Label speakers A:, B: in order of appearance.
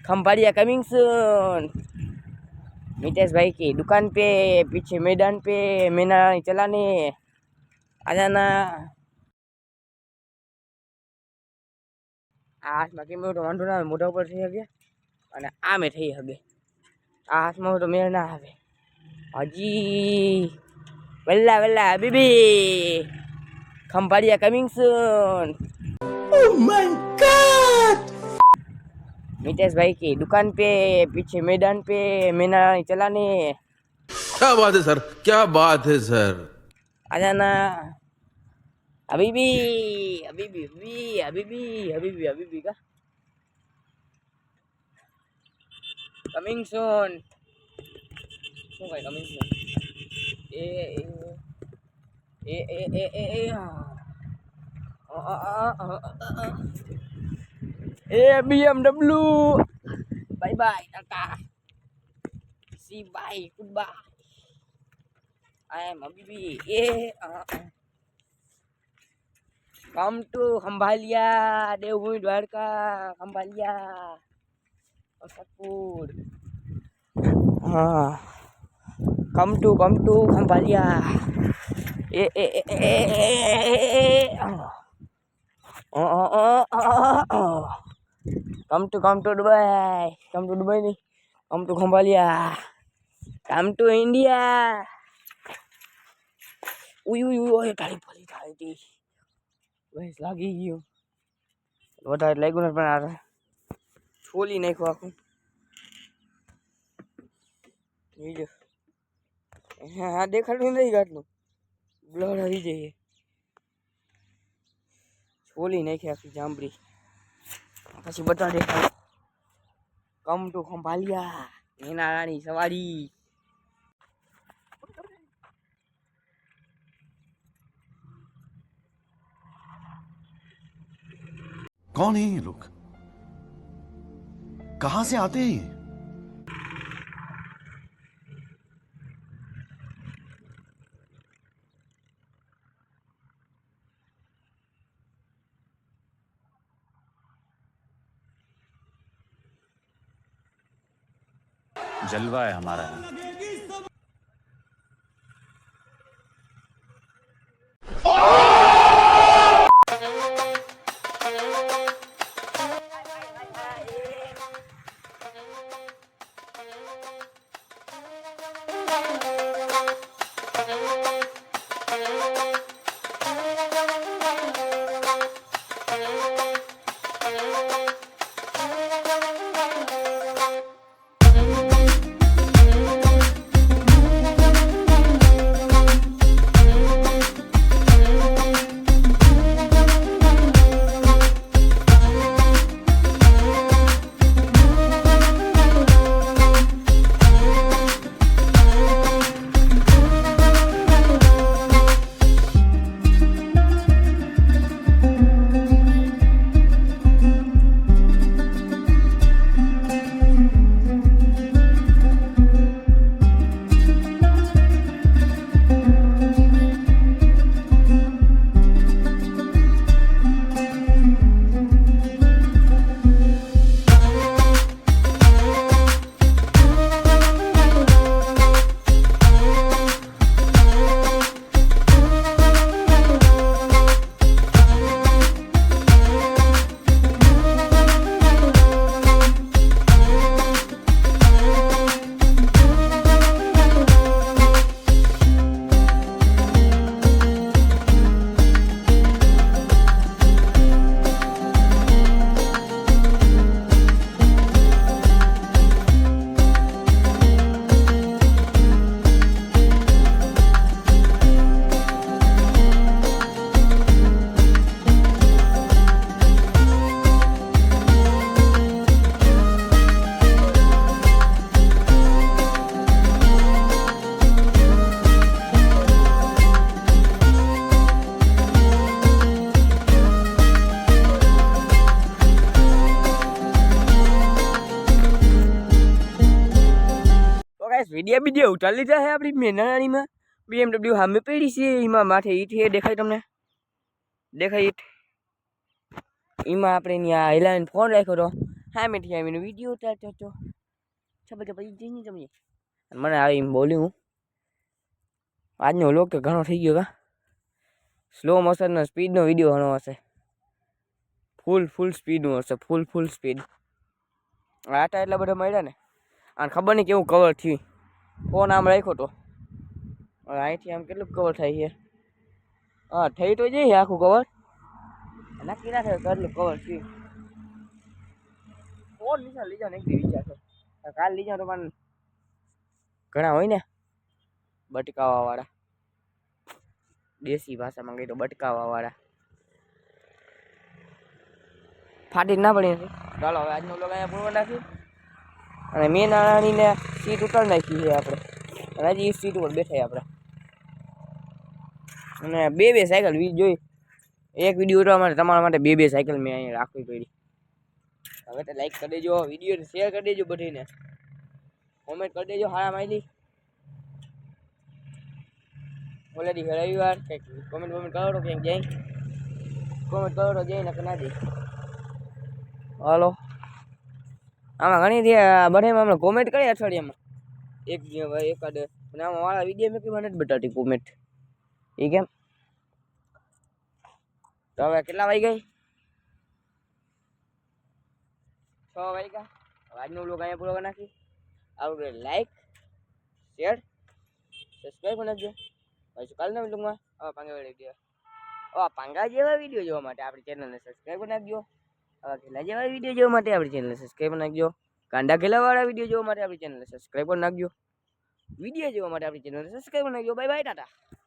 A: Khambhalia coming soon. Mitesh भाई की दुकान पे, पीछे मैदान पे मैना चलाने आ जाना। આ હાથમાં કેમેરો તો વાંધો ના આવે, મોઢા ઉપર થઈ શકે અને આમે થઈ શકે. આ હાથમાં તો મેળ ના આવે. હજી વલ્લા વલ્લા હબીબી, Khambhalia coming soon. Oh my god. Mitesh भाई की दुकान पे, पीछे मैदान पे मैना चलाने।
B: क्या बात है सर, क्या बात है सर।
A: आ जाना हबीबी हबीबी हबीबी हबीबी हबीबी हबीबी का कमिंग सून। શું ભાઈ કમિંગ सून? એ એ એ એ એ એ એ BMW bye bye tata see bye goodbye I am हबीबी ए कम टू खंभालिया देवभूमि द्वारका खंभालिया सतपुर। हाँ कम टू खंभालिया ए ए ए ए come to Dubai, come to Dubai नहीं, come to Khambhalia, come to India. उई उई उई ટાળી પડી ટાળી બસ લાગી ગયો વધારે લાગ્યું ને, પણ આ છોલી નાખ્યું આખું. બીજો હા દેખાડું નહીં ગાટલું બ્લડ આવી જઈએ. છોલી નાખી આખી જાંબરી. પછી બધા દેખાડો. કમ ટુ ખંભાલિયા, એના રાણી સવારી.
B: कौन है ये लोग, कहां से आते हैं?
C: जलवा है हमारा।
A: વિડિયા બીડિયા ઉતારી લીધા છે આપણી મેનાણીમાં. BMW સામે પડી છે, એમાં માથે ઈટ છે, દેખાય તમને? દેખાય ઈટ? એમાં આપણે ત્યાં હેલાઈને ફોન રાખ્યો હતો. સામેથી આવીને વિડીયો ઉતારતો હતો છબે કે પછી જઈને તમે મને આવી બોલ્યું હું આજનો વ્લોગ તો ઘણો થઈ ગયો કા સ્લો મોશનનો સ્પીડનો વિડીયો ઘણો હશે ફૂલ સ્પીડનું હશે ફૂલ સ્પીડ આટા એટલા બધા મળ્યા ને અને ખબર નહીં કેવું કવર થયું ફોન આમ રાખ્યો તો અહીંથી આમ કેટલું કવર થાય છે હા થઈ તો જઈએ આખું કવર નક્કી ના થાય કેટલું કવર થયું ફોન લીધા ને એક વિચાર છે કાલ લીધા તો પણ ઘણા હોય ને બટકાવા વાળા દેશી ભાષામાં કહી તો બટકાવા વાળા ફાટી ના પડી નથી ચાલો હવે આજનો લોક અહીંયા પૂરો નાખી અને મેન આણીને સીટ ઉતારી નાખી છે આપણે અને હજી સીટ ઉપર બેઠા આપણે અને બે સાયકલ જોઈ એક વિડીયો ઉતારવા માટે તમારા માટે બે સાયકલ મેં અહીંયા રાખવી પડી હવે તો લાઈક કરી દેજો વિડીયોને શેર કરી દેજો બધીને કોમેન્ટ કરી દેજો હારા માયલી ઓલરેડી રવિવાર કંઈક કોમેન્ટ કરો તો ક્યાંક જાય કોમેન્ટ કરો તો જઈને કે ના જઈ હાલો આમાં ઘણી બધામાં હમણાં કોમેન્ટ કરી અઠવાડિયામાં એકાદ પણ આમાં વાળા વિડીયો મેં કેવા નથી બતાવતી કોમેન્ટ એ કેમ તો હવે કેટલા વાગી ગઈ 6 વાગ્યા આજનો વ્લોગ અહીંયા પૂરો કરી નાખી આવડે લાઈક શેર સબસ્ક્રાઈબ કરી નાખજો પછી કાલના વ્લોગમાં પાંગા જેવા વિડીયો જોવા માટે આપણી ચેનલને સબસ્ક્રાઈબ કરી નાખજો ઘેલા જેવા વિડીયો જોવા માટે આપણી ચેનલને સબસ્ક્રાઈબ કરી નાખજો કાંડા ઘેલાવાળા વિડીયો જોવા માટે આપણી ચેનલને સબસ્ક્રાઈબ કરી નાખજો વિડીયો જોવા માટે આપણી ચેનલને સબસ્ક્રાઈબ કરી નાખજો બાય બાય ટાટા